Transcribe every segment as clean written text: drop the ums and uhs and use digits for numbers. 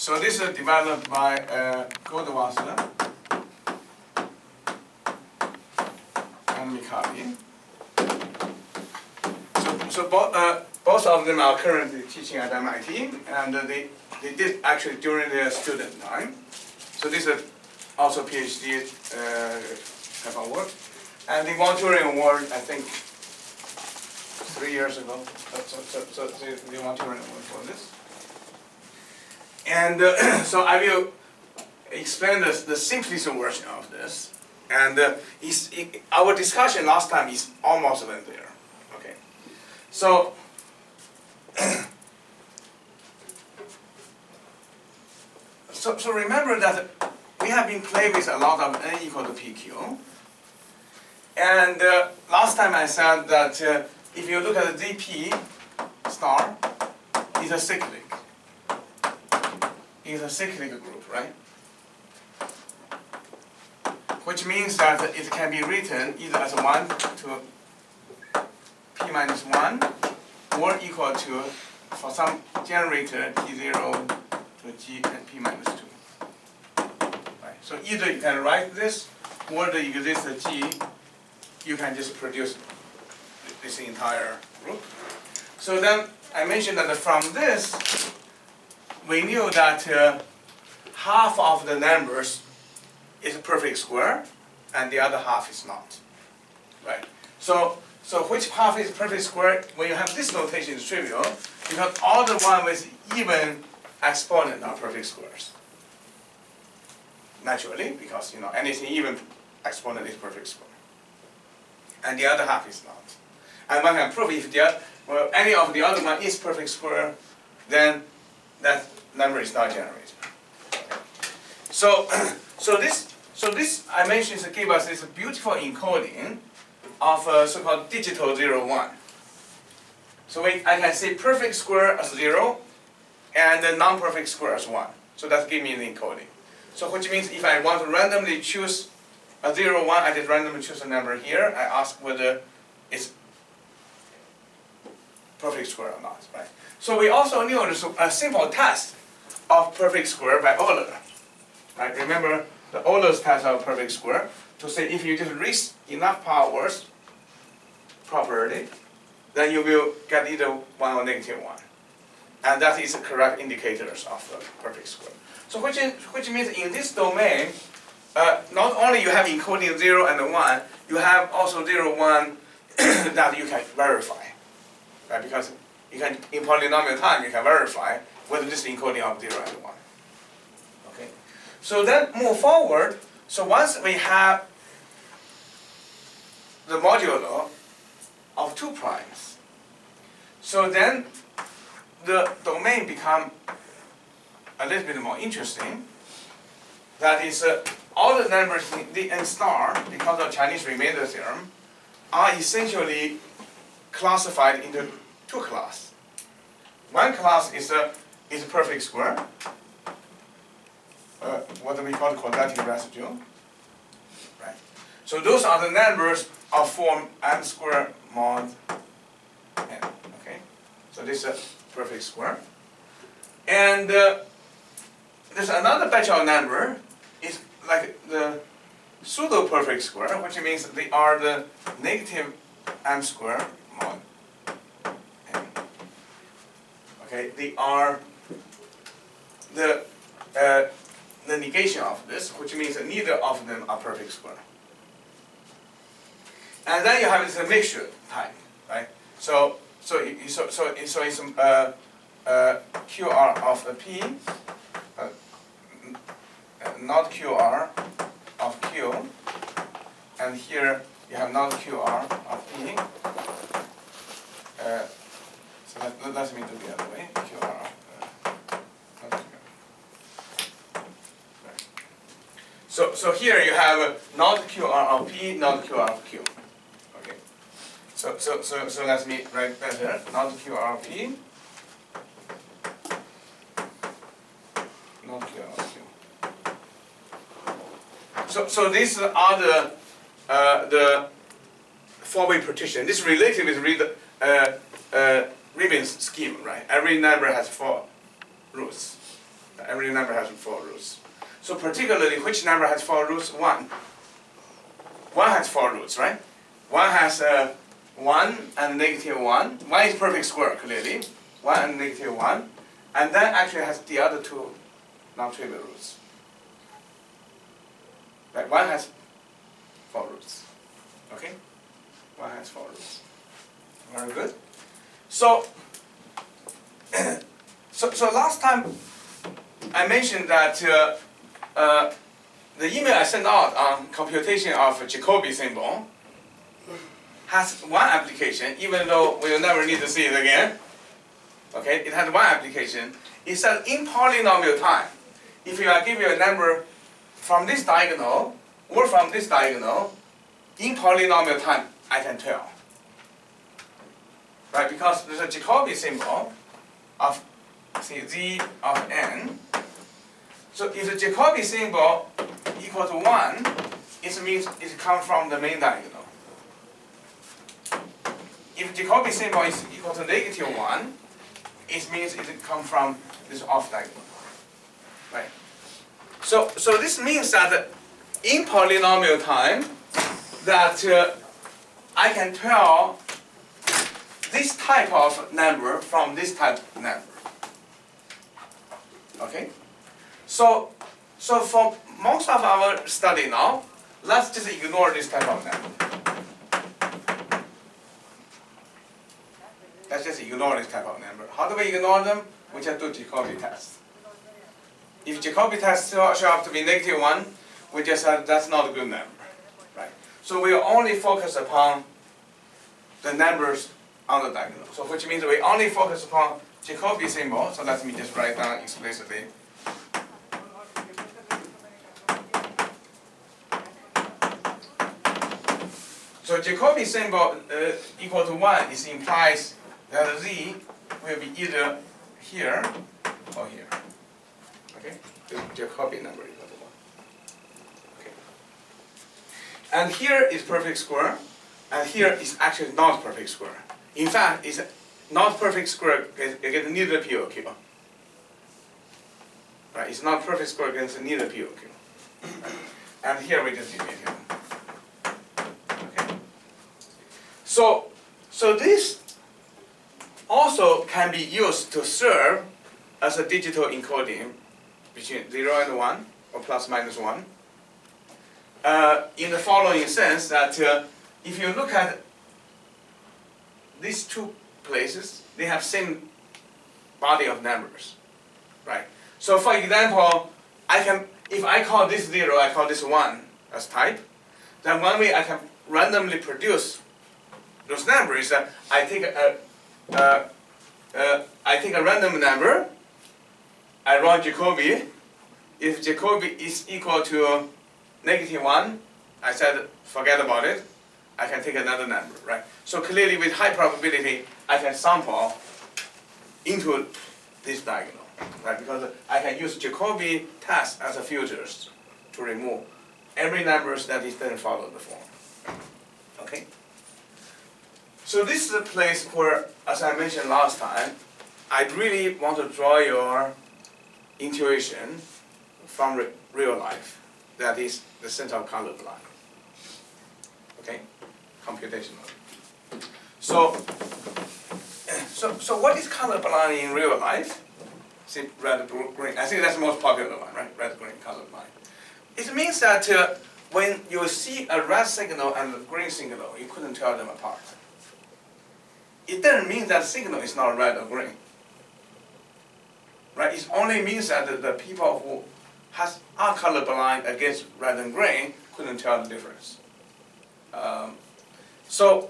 So this is developed by Goldwasser and Mikhail. So both of them are currently teaching at MIT, and they did actually during their student time. So this is also PhD type of work. And the Von Turing Award, I think, 3 years ago. So the Von Turing Award for this. And so I will explain the simplest version of this. And our discussion last time is almost went there. Okay. So so remember that we have been playing with a lot of n equal to pq. And last time I said that if you look at the dp star, it's a cyclic. It's a cyclic group, right? Which means that it can be written either as 1 to p minus 1 or equal to, for some generator, t0 to g and p minus 2. Right? So either you can write this, or the exists g, you can just produce this entire group. So then I mentioned that from this, we knew that half of the numbers is a perfect square, and the other half is not. Right? So which half is perfect square? When you have this notation, it's trivial, because all the one with even exponent are perfect squares. Naturally, because anything even exponent is perfect square. And the other half is not. And one can prove if any of the other one is perfect square, then that number is not generated. Okay. So this I mentioned give us this beautiful encoding of so-called digital 0, 1. So I can say perfect square as 0 and the non-perfect square as 1. So that gives me the encoding. So which means if I want to randomly choose a 0, 1, I just randomly choose a number here. I ask whether it's perfect square or not, right? So we also knew a simple test of perfect square by Euler. Right? Remember the Euler's test of perfect square to say if you just reach enough powers properly, then you will get either 1 or negative 1. And that is the correct indicators of the perfect square. So which means in this domain, not only you have encoding 0 and 1, you have also 0, 1 that you can verify. Right? Because you can, in polynomial time, you can verify whether this is encoding of 0 and 1. Okay. So then move forward. So once we have the modulo of 2 primes, so then the domain become a little bit more interesting. That is, all the numbers in the n star, because of Chinese remainder theorem, are essentially classified into 2 classes. One class is a perfect square, what we call quadratic residue. Right. So those are the numbers of form n square mod n. Okay. So this is a perfect square, and there's another batch of number. It's like the pseudo-perfect square, which means they are the negative m square mod n. Okay, they are the negation of this, which means that neither of them are perfect square. And then you have this mixture type, right? So it's QR of a P, not QR of Q, and here you have not QR of P. So let me do the other way. QR of not Q. Right. So here you have not QR of P, not QR of Q. Okay. So let me write better. Not QR of P, not QR of Q. So these are the four-way partition. This is related with Rubin's scheme, right? Every number has 4 roots. Every every number has 4 roots. So particularly, which number has 4 roots? 1. 1 has 4 roots, right? 1 has 1 and negative 1. 1 is perfect square, clearly. 1 and negative 1. And then actually has the other 2 non-trivial roots. Right? 1 has 4 roots. Okay? 1 has 4 roots. Very good. So, so last time I mentioned that the email I sent out on computation of Jacobi symbol has one application, even though we will never need to see it again. Okay, it has one application. It says in polynomial time, if you are given a number from this diagonal or from this diagonal, in polynomial time, I can tell. Right, because there's a Jacobi symbol of, say, z of n. So if the Jacobi symbol equal to 1, it means it comes from the main diagonal. If Jacobi symbol is equal to negative 1, it means it comes from this off diagonal. Right? So this means that in polynomial time, that I can tell this type of number from this type of number. Okay? So for most of our study now, let's just ignore this type of number. Let's just ignore this type of number. How do we ignore them? We just do Jacobi test. If Jacobi test show up to be negative 1, we just said that's not a good number. Right? So we only focus upon the numbers on the diagonal. So which means we only focus upon Jacobi symbol. So let me just write down explicitly. So Jacobi symbol equal to 1 is implies that z will be either here or here. Okay? The Jacobi number equal to 1. Okay. And here is perfect square, and here is actually not perfect square. In fact, it's not perfect square against neither P or Q. Right? It's not perfect square against neither P or Q. Right? And here we just delete it. Okay. So this also can be used to serve as a digital encoding between 0 and 1, or plus minus 1. In the following sense that if you look at these two places, they have same body of numbers, right? So for example, if I call this 0, I call this 1 as type, then one way I can randomly produce those numbers. I take a random number, I run Jacobi. If Jacobi is equal to negative 1, I said forget about it. I can take another number, right? So clearly with high probability, I can sample into this diagonal, right? Because I can use Jacobi test as a filters to remove every numbers that doesn't follow the form. Okay? So this is a place where, as I mentioned last time, I really want to draw your intuition from real life. That is the sense of color blind. Okay? Computational. So what is color blind in real life? See, red, green. I think that's the most popular one, right? Red, green, color blind. It means that when you see a red signal and a green signal, you couldn't tell them apart. It doesn't mean that signal is not red or green. Right? It only means that the people who are colorblind against red and green couldn't tell the difference. So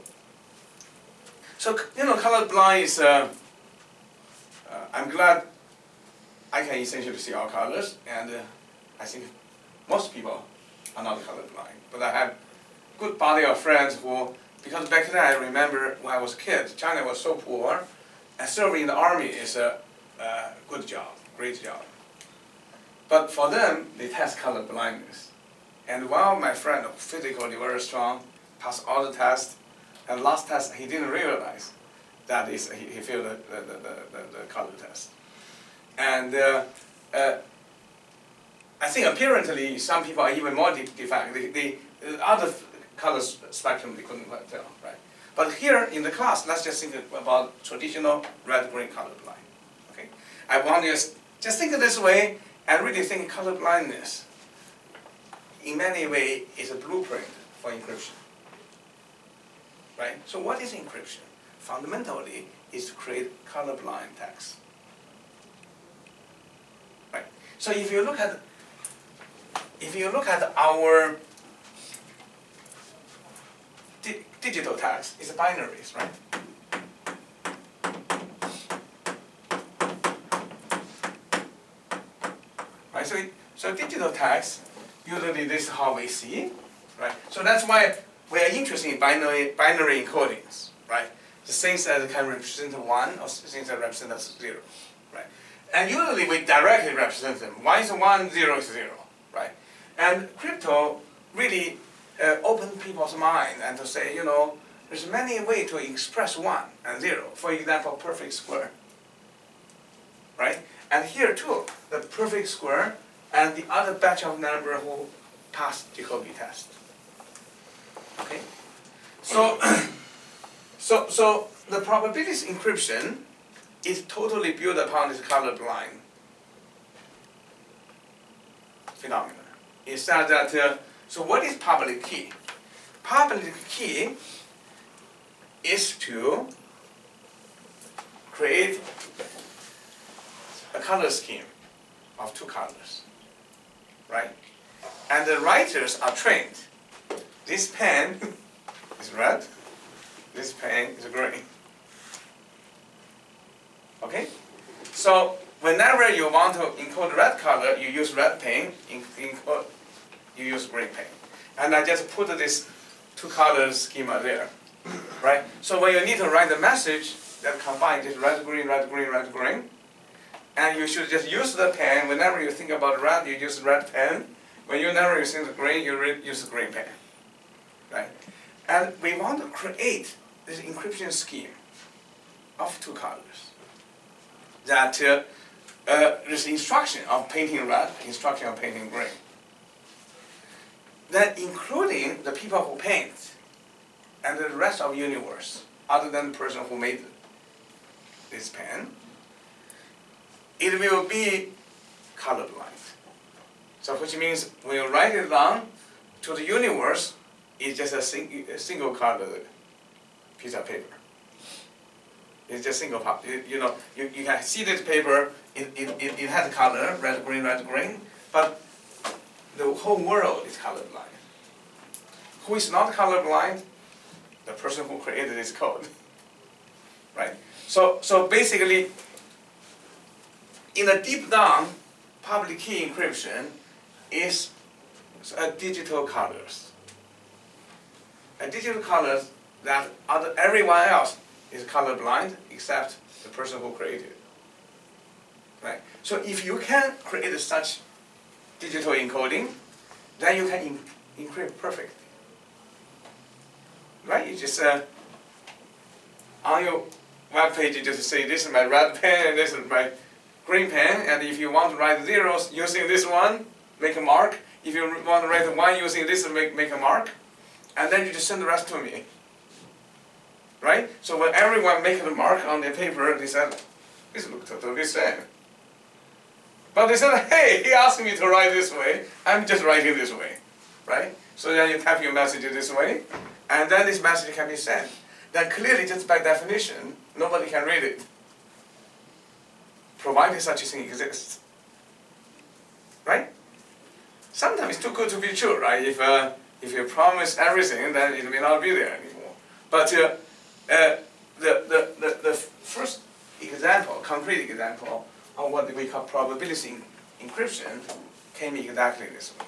you know, colorblind is. I'm glad I can essentially see all colors, and I think most people are not colorblind. But I have good body of friends who, because back then I remember when I was a kid, China was so poor, and serving in the army is a good job, great job. But for them, they test color blindness. And while my friend, physically very strong, passed all the tests, and last test he didn't realize that is he failed the color test. And I think apparently some people are even more defined. The other color spectrum they couldn't quite tell, right? But here in the class, let's just think about traditional red-green colorblind. Okay, I want you to just think this way and really think color blindness in many ways is a blueprint for encryption. Right? So what is encryption? Fundamentally, is to create colorblind text. Right? So if you look at our digital text, it's binaries, right? Right. So digital text, usually this is how we see, right? So that's why we are interested in binary encodings, right? The things that can represent 1 or things that represent 0, right? And usually we directly represent them. 1 is 1, 0 is 0, right? And crypto really opened people's mind and to say, you know, there's many ways to express 1 and 0. For example, perfect square, right? And here too, the perfect square and the other batch of number who passed Jacobi test. Okay, so the probability encryption is totally built upon this colorblind phenomenon. It says that so what is public key? Public key is to create a color scheme of 2 colors, right? And the writers are trained. This pen is red, this pen is green. Okay? So whenever you want to encode red color, you use red pen, you use green pen. And I just put this 2 color schema there, right? So when you need to write the message that combines this red, green, red, green, red, green, and you should just use the pen. Whenever you think about red, you use red pen. When you never use the green, you use the green pen. Right? And we want to create this encryption scheme of 2 colors. That there's instruction of painting red, instruction of painting green. Then including the people who paint and the rest of the universe, other than the person who made this pen, it will be colorblind. So which means when you write it down to the universe, it's just a single colored piece of paper. It's just single part. You know, you can see this paper, it has a color, red, green, but the whole world is colorblind. Who is not colorblind? The person who created this code. Right? So basically, in a deep down, public key encryption is a digital colors. A digital colors that everyone else is colorblind except the person who created it. Right? So if you can create such digital encoding, then you can encrypt perfectly. Right? You just on your web page, you just say this is my red pen and this is my green pen, and if you want to write zeros using this one, make a mark. If you want to write 1 using this, make a mark. And then you just send the rest to me. Right? So when everyone makes a mark on their paper, they said, this looks totally the same. But they said, hey, he asked me to write this way, I'm just writing this way. Right? So then you type your message this way, and then this message can be sent. Then clearly, just by definition, nobody can read it, provided such a thing exists. Right? Sometimes it's too good to be true, right? If you promise everything, then it may not be there anymore. But the first example, concrete example of what we call probability encryption came exactly this way.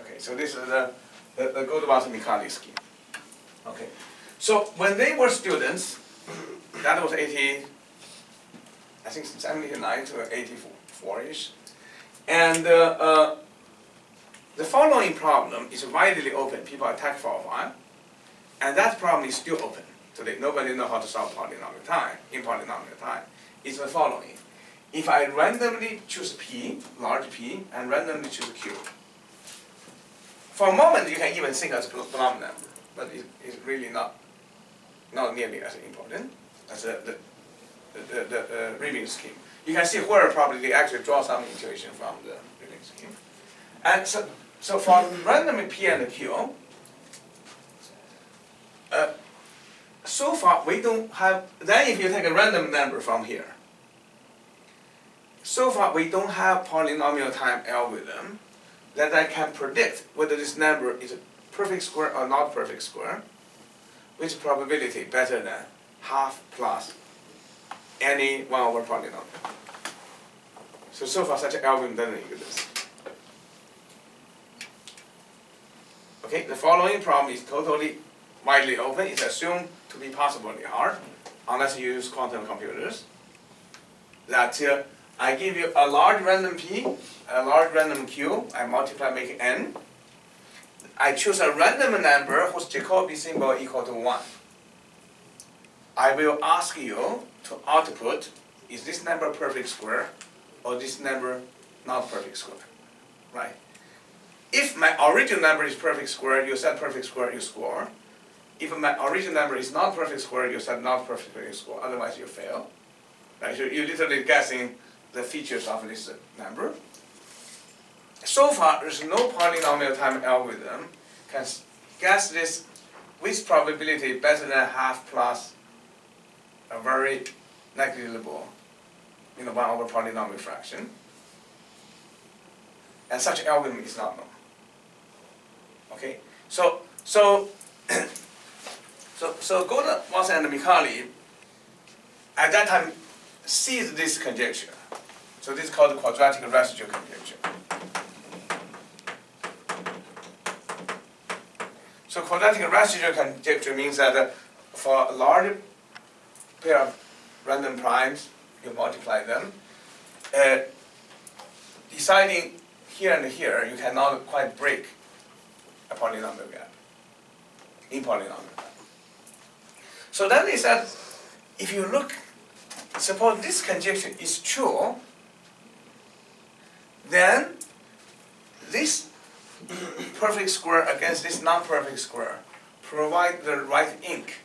Okay, so this is the Goldwasser-Mikali scheme. Okay, so when they were students, that was 79 to 84-ish, and the following problem is widely open. People attack for a while, and that problem is still open today. Nobody knows how to solve polynomial time in polynomial time. It's the following: if I randomly choose P, large P, and randomly choose Q. For a moment, you can even think as a Bloom number, but it's really not nearly as important as the Riemann scheme. You can see where probably they actually draw some intuition from the Riemann scheme. And so for random P and Q, so far we don't have, then if you take a random number from here, so far we don't have polynomial time algorithm that I can predict whether this number is a perfect square or not perfect square with probability better than half plus any 1 over polynomial. So far such an algorithm doesn't exist. Okay, the following problem is totally widely open. It's assumed to be possibly hard, unless you use quantum computers. That I give you a large random P, a large random Q, I multiply, make N. I choose a random number whose Jacobi symbol equal to 1. I will ask you to output, is this number perfect square or this number not perfect square, right? If my original number is perfect square, you set perfect square, you score. If my original number is not perfect square, you set not perfect square, you score. Otherwise, you fail. Right? So you're literally guessing the features of this number. So far, there's no polynomial time algorithm can guess this with probability better than half plus a very negligible, 1 over polynomial fraction. And such algorithm is not known. Okay, so Gordon, Watson, and Micali at that time seized this conjecture. So this is called the quadratic residue conjecture. So quadratic residue conjecture means that for a large pair of random primes, you multiply them. Deciding here and here, you cannot quite break a polynomial gap in polynomial gap. So then they said, if you look, suppose this conjecture is true, then this perfect square against this non-perfect square provide the right ink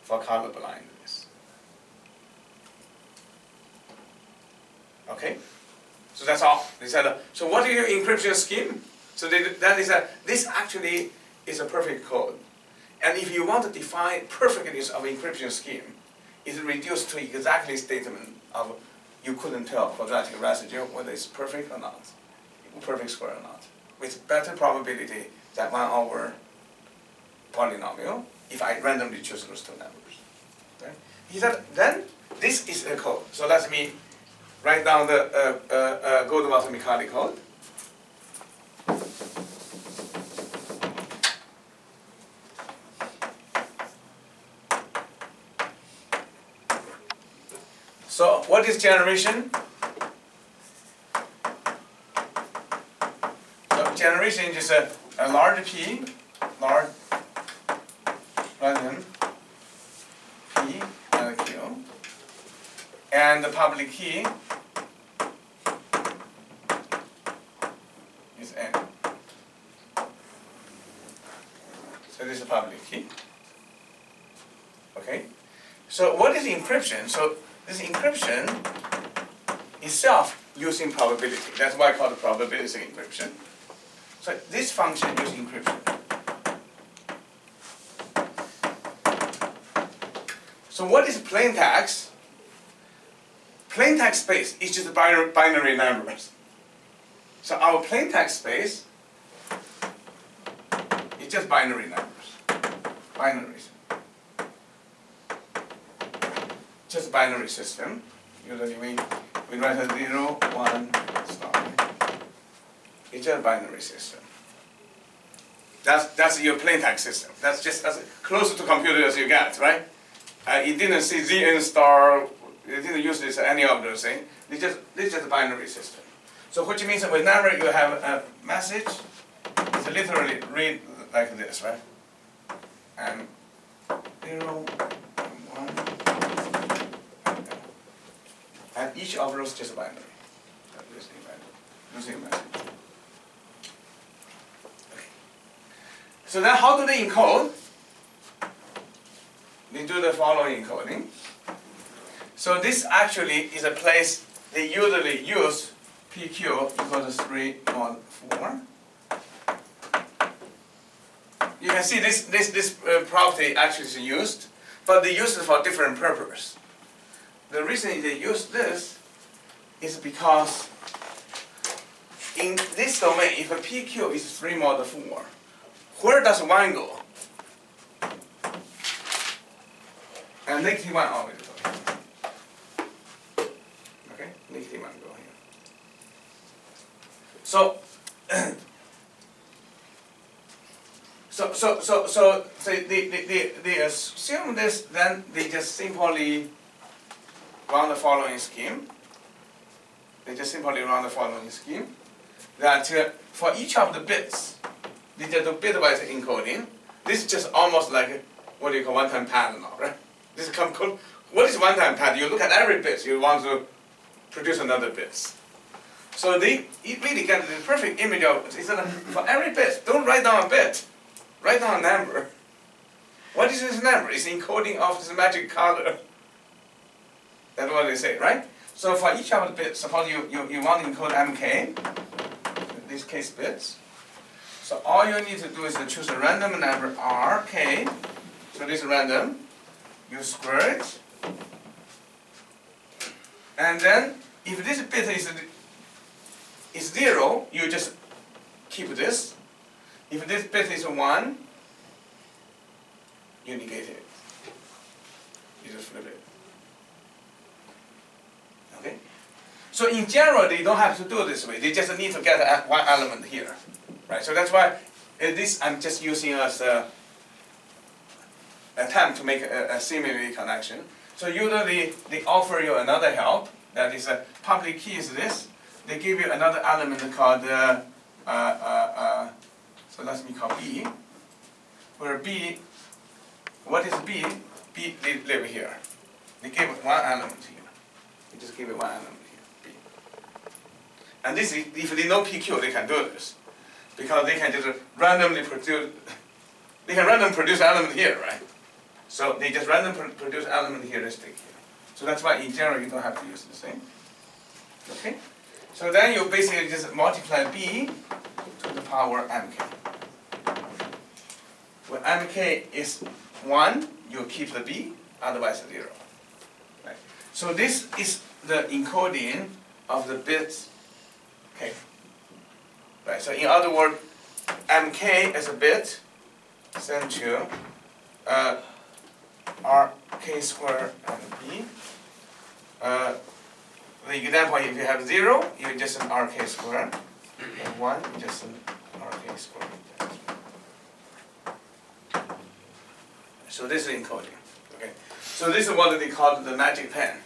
for color blindness. Okay? So that's all. They said, so what is your encryption scheme? So then they said, this actually is a perfect code. And if you want to define perfectness of encryption scheme, it's reduced to exactly statement of you couldn't tell quadratic residue whether it's perfect or not, perfect square or not, with better probability than 1 over polynomial if I randomly choose those two numbers. Right? He said, then this is a code. So let me write down the Goldwater-Micali code. So what is generation? So generation is just a large P, large random P and a Q, and the public key is N. So this is a public key. Okay. So what is encryption? So this encryption itself using probability. That's why I call it probabilistic encryption. So this function uses encryption. So what is plain text? Plain text space is just binary numbers. So our plain text space is just binary numbers. Binaries. Just binary system. Usually we write a 0, 1, star. It's just a binary system. That's your plain text system. That's just as close to computer as you get, right? It didn't see ZN star. It didn't use this any of those things. This is just a binary system. So which means that whenever you have a message, it's literally read like this, right? And 0, 1. and each of those just binary. Losing message. Okay. So then how do they encode? They do the following encoding. So this actually is a place they usually use PQ equal to 3 on 4. You can see this property actually is used, but they use it for different purpose. The reason they use this is because in this domain, if a PQ is 3 mod 4, where does 1 go? And negative 1 always go here. Okay, negative 1 go here. So, so they assume this, then they just simply run the following scheme. They just simply run the following scheme. That for each of the bits, they just do bitwise encoding. This is just almost like what you call one-time pad now, right? This is what is one-time pad? You look at every bit, you want to produce another bit. So they really get the perfect image of it. For every bit, don't write down a bit, write down a number. What is this number? It's encoding of this magic color. That's what they say, right? So for each of the bits, suppose you want to encode MK, in this case bits. So all you need to do is to choose a random number RK. So this is random. You square it. And then if this bit is 0, you just keep this. If this bit is 1, you negate it. You just flip it. Okay? So in general, they don't have to do it this way. They just need to get one element here. Right? So that's why this I'm just using as a attempt to make a similar connection. So usually they offer you another help. That is a public key is this. They give you another element called so let me call B. Where B, what is B? B they live here. They give it one element here. They just give it one element here, B. And this is, if they know PQ, they can do this. Because they can just randomly produce, they can randomly produce element here, right? So they just randomly produce element here, they stick here. So that's why in general you don't have to use the same. Okay? So then you basically just multiply B to the power MK. When MK is 1, you keep the B, otherwise 0. Right? So this is the encoding of the bits K. Right? So in other words, MK is a bit sent to RK squared and B. The example, if you have 0, you just an RK squared. And 1, you just an RK squared. So this is encoding. Okay. So this is what they call the magic pen.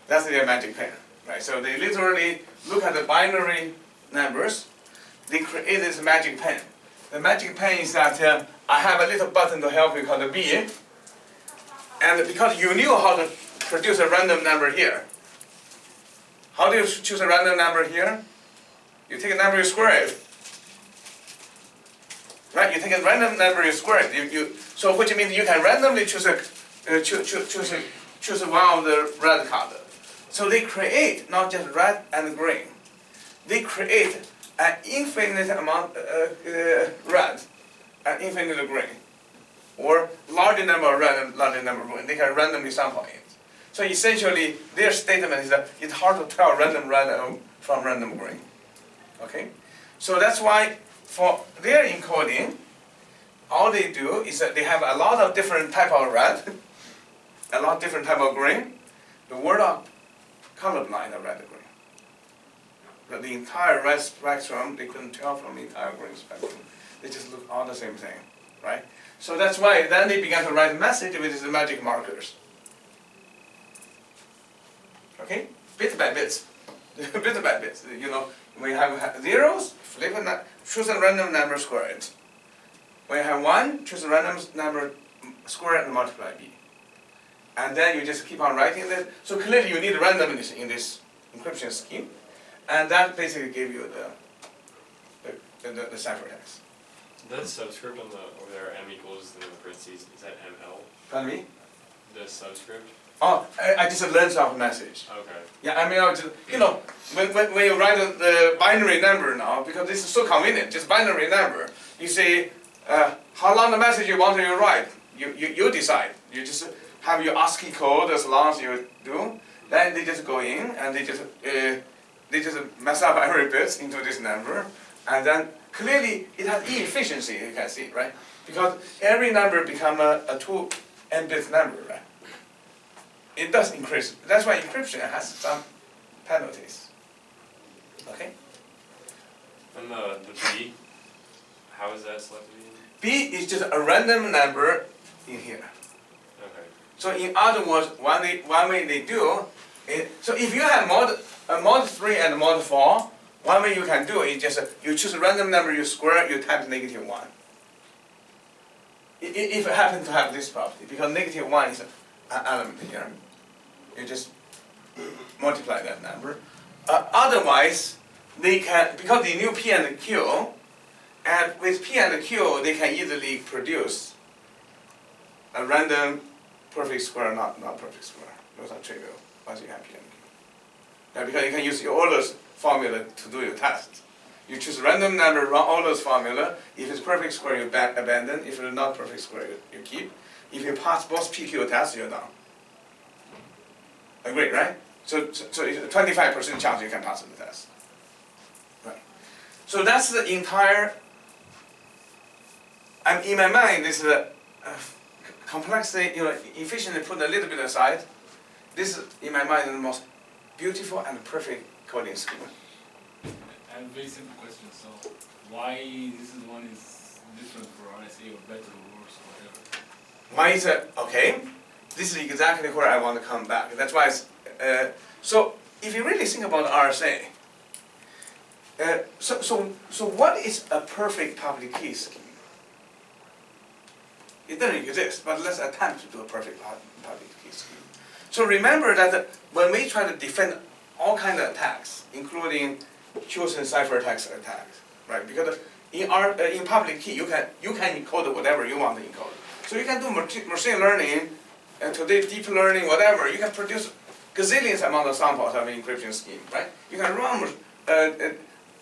That's their magic pen. Right? So they literally look at the binary numbers. They create this magic pen. The magic pen is that I have a little button to help you called the B. And because you knew how to produce a random number here. How do you choose a random number here? You take a number, you square it. Right? You take a random number, you square it. So which means you can randomly choose choose one of the red color. So they create not just red and green. They create an infinite amount red and infinite green, or larger number of red and larger number of green. They can randomly sample it. So essentially, their statement is that it's hard to tell random red from random green. Okay, so that's why for their encoding, all they do is that they have a lot of different type of red, a lot of different type of green. The word of colorblind of red and green. But the entire red spectrum, they couldn't tell from the entire green spectrum. They just look all the same thing, right? So that's why then they began to write a message with these magic markers. Okay, bit by bit, bit by bit. You know, when you have zeros, flip a choose a random number, square it. When you have 1, choose a random number, square it and multiply B. and then you just keep on writing that. So clearly you need randomness in this encryption scheme, and that basically gives you the ciphertext. That subscript on the over there, m equals, and then the parentheses, is that ml? Pardon me? The subscript? Oh, I just learned off message. Okay. Yeah, I mean, I just, you know, when you write the binary number now, because this is so convenient, just binary number, you say how long the message you want to write, you decide. You just have your ASCII code as long as you do, then they just go in and they just mess up every bit into this number, and then clearly it has efficiency, you can see, right? Because every number become a 2 n-bit number, right? It does increase. That's why encryption has some penalties. Okay? And the B, how is that selected? B is just a random number in here. Okay. So in other words, one way they do it, so if you have mod 3 and mod 4, one way you can do it is just you choose a random number, you square, you type -1. If it happens to have this property, because -1 is an element here, you just multiply that number. Otherwise, they can, because they knew P and Q, and with P and Q, they can easily produce a random perfect square, not perfect square. Those are trivial once you have P and Q. Now, because you can use your Euler's formula to do your test. You choose a random number, run Euler's formula. If it's perfect square, you abandon. If it's not perfect square, you keep. If you pass both PQ tests, you're done. Agreed, right? So it's a 25% chance you can pass the test. Right. So that's the entire. And in my mind, this complexity, you know, efficiently put a little bit aside. This is, in my mind, the most beautiful and perfect coding scheme. I have a very simple question. So, why this one is different for RSA or better or worse or whatever? Why is it okay? This is exactly where I want to come back. That's why it's, so if you really think about RSA, so what is a perfect public key scheme? It doesn't exist, but let's attempt to do a perfect public key scheme. So remember that when we try to defend all kinds of attacks, including chosen ciphertext attacks, right? Because in public key you can encode whatever you want to encode. So you can do machine learning, and today deep learning, whatever. You can produce gazillions amount of samples of an encryption scheme, right? You can run.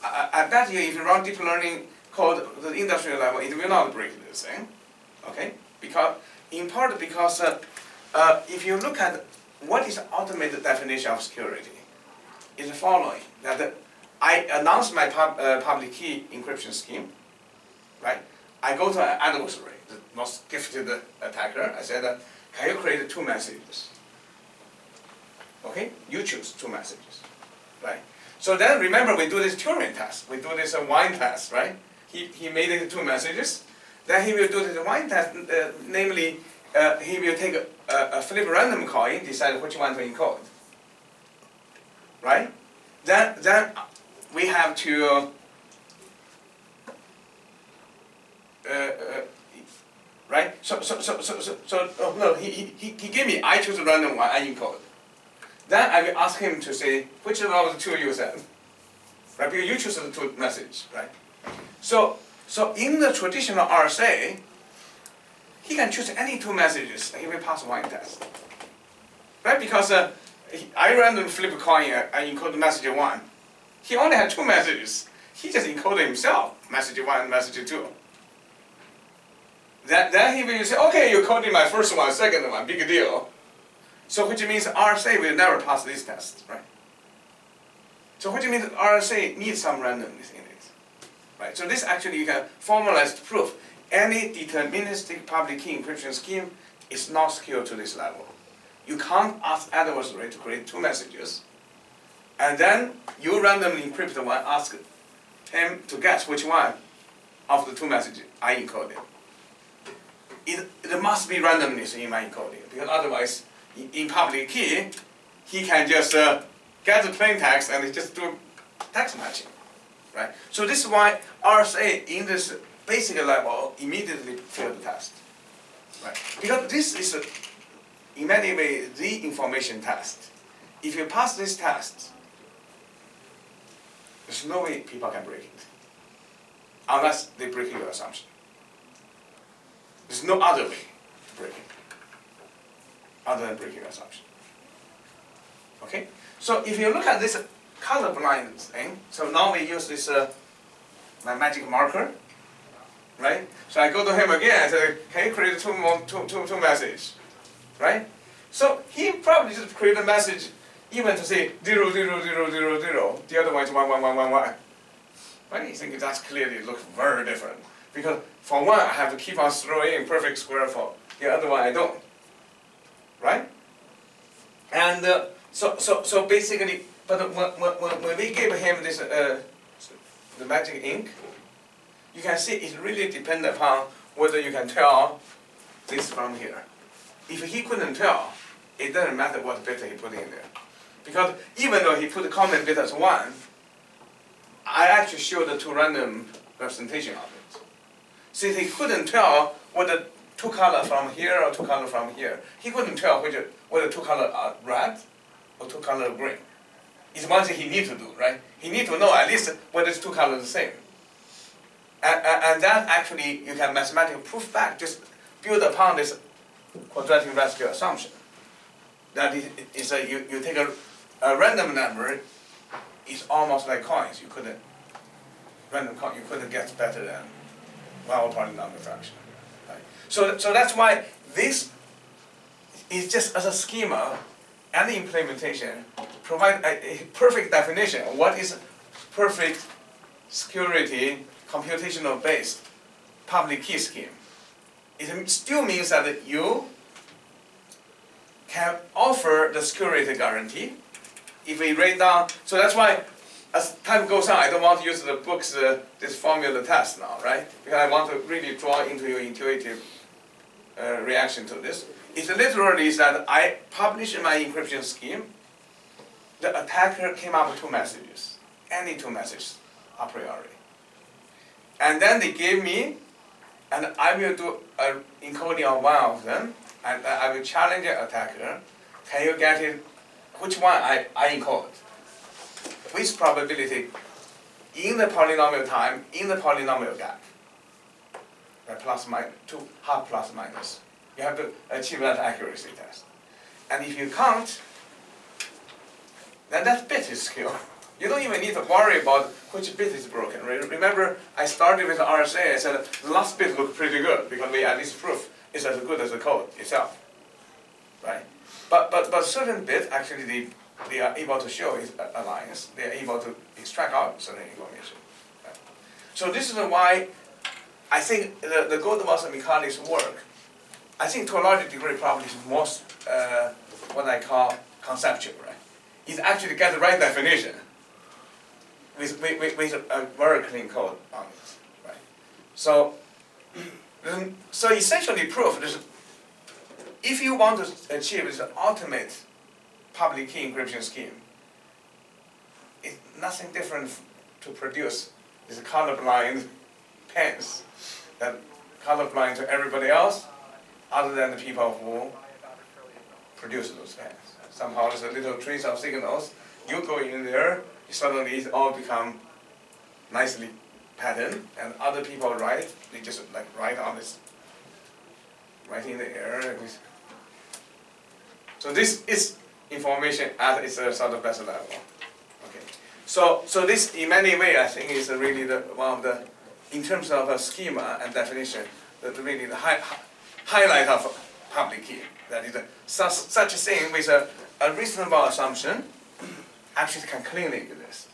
I bet you if you run deep learning code at the industrial level, it will not break this thing, okay? Because in part because if you look at what is the ultimate definition of security, is the following: that I announce my public key encryption scheme, right? I go to an adversary, the most gifted attacker. I said, can you create 2 messages? Okay, you choose 2 messages, right? So then remember we do this Turing test. We do this wine test, right? He made it 2 messages. Then he will do this wine test, namely he will take a flip random coin, decide which one to encode, right? Then we have to right? So no, he gave me, I choose a random one, I encode. Then I will ask him to say, which of the 2 you said? Right? Because you choose the 2 message, right? So in the traditional RSA, he can choose any 2 messages, and he will pass one test. Right? Because I randomly flip a coin, I encode message 1. He only had 2 messages. He just encoded himself, message 1 and message 2. Then he will say, okay, you coded my first one, second one, big deal. So which means RSA will never pass this test, right? So which means RSA needs some randomness in it, right? So this actually you can formalize to prove any deterministic public key encryption scheme is not secure to this level. You can't ask adversary to create 2 messages, and then you randomly encrypt the one, ask him to guess which one of the 2 messages I encoded. It must be randomness in my encoding, because otherwise, in public key, he can just get the plain text and just do text matching, right? So this is why RSA in this basic level immediately failed the test, right? Because this is in many ways, the information test. If you pass this test, there's no way people can break it, unless they break your assumption. There's no other way to break it, other than breaking your assumption. Okay? So if you look at this colorblind thing, so now we use this my magic marker, right? So I go to him again and say, can you create two messages, right? So he probably just create a message even to say 0, 0, 0, 0, 0. The other one is 1, 1, 1, 1, 1. Right? You think that's clearly looks very different. Because for one, I have to keep on throwing in perfect square, for the other one I don't. Right? And so basically, but when we gave him this the magic ink, you can see it really depends upon whether you can tell this from here. If he couldn't tell, it doesn't matter what bit he put in there. Because even though he put the common bit as 1, I actually showed the two random representation of it. Since he couldn't tell whether two colors from here or two colors from here, he couldn't tell whether two colors are red or two colors are green. It's one thing he needs to do, right? He needs to know at least whether it's two colors the same. And that actually you can mathematically prove back, just build upon this quadratic rescue assumption. That is you take a random number, it's almost like coins. You couldn't get better than one polynomial fraction. Right? So that's why this is just as a schema and the implementation provide a perfect definition of what is perfect security computational based public key scheme. It still means that you can offer the security guarantee. If we write down, so that's why as time goes on, I don't want to use the books, this formula test now, right? Because I want to really draw into your intuitive reaction to this. It literally is that I publish my encryption scheme. The attacker came up with two messages, any two messages a priori. And then they gave me, and I will do an encoding of one of them, and I will challenge the attacker, can you get it, which one I encode? With probability in the polynomial time, in the polynomial gap. Right, plus minus, half plus minus. You have to achieve that accuracy test. And if you can't, then that bit is secure. You don't even need to worry about which bit is broken. Remember, I started with RSA, I said the last bit looked pretty good because we at least proof is as good as the code itself. Right? But certain bits actually they are able to show is alliance. They are able to extract out certain information. Right? So this is why I think the Goldwasser mechanics work. I think to a large degree probably is most what I call conceptual, right? It actually gets the right definition with a very clean code on it, right? So essentially proof is if you want to achieve this ultimate public key encryption scheme, it's nothing different to produce this colorblind pens that colorblind to everybody else other than the people who produce those pens. Somehow there's a little trace of signals. You go in there, suddenly it all become nicely patterned, and other people write, they just like write on this, right in the air. So this is information at its sort of best level. Okay. So this in many ways I think is really one of the, in terms of a schema and definition, really the highlight of public key. That is such a thing with a reasonable assumption actually can cleanly exist,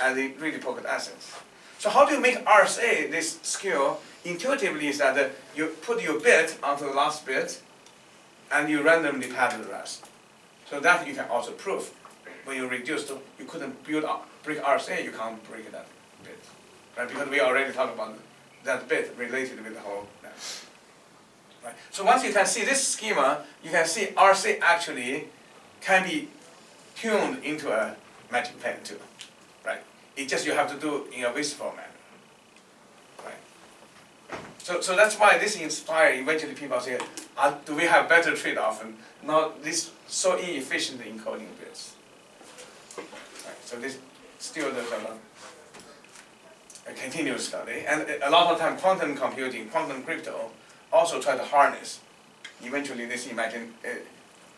and they really pocket assets. So how do you make RSA this skill? Intuitively is that you put your bit onto the last bit, and you randomly pattern the rest. So that you can also prove. When you reduce to, you couldn't break RSA, you can't break that bit, right? Because we already talked about that bit related with the whole network. Right? So once you can see this schema, you can see RSA actually can be tuned into a magic pen too, right? It just you have to do in a wasteful manner, right? So that's why this inspired eventually people say, do we have better trade-off and not this so inefficient encoding bits? Right, so this still a continuous study, and a lot of time quantum computing, quantum crypto also try to harness. Eventually,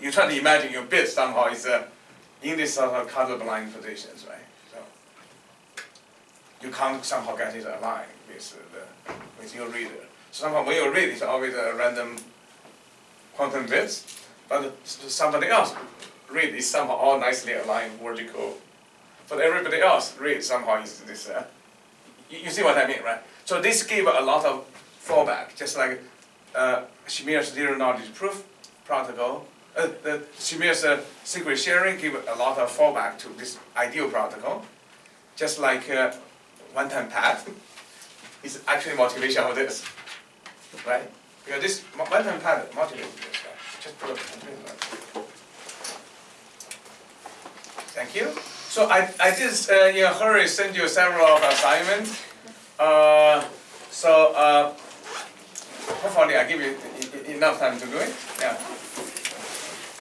you try to imagine your bit somehow is in this sort of colorblind positions, right? So you can't somehow get it aligned with your reader. So somehow when you read, it's always a random quantum bits, but somebody else read is somehow all nicely aligned vertical. But everybody else read somehow is this. You see what I mean, right? So this gave a lot of fallback, just like Shamir's zero knowledge proof protocol. The Shamir's secret sharing gave a lot of fallback to this ideal protocol, just like one-time path is actually motivation of this, right? Because this one-time path motivates this, right? Just put a Thank you. So I just in a hurry send you several assignments. Hopefully I give you enough time to do it. Yeah.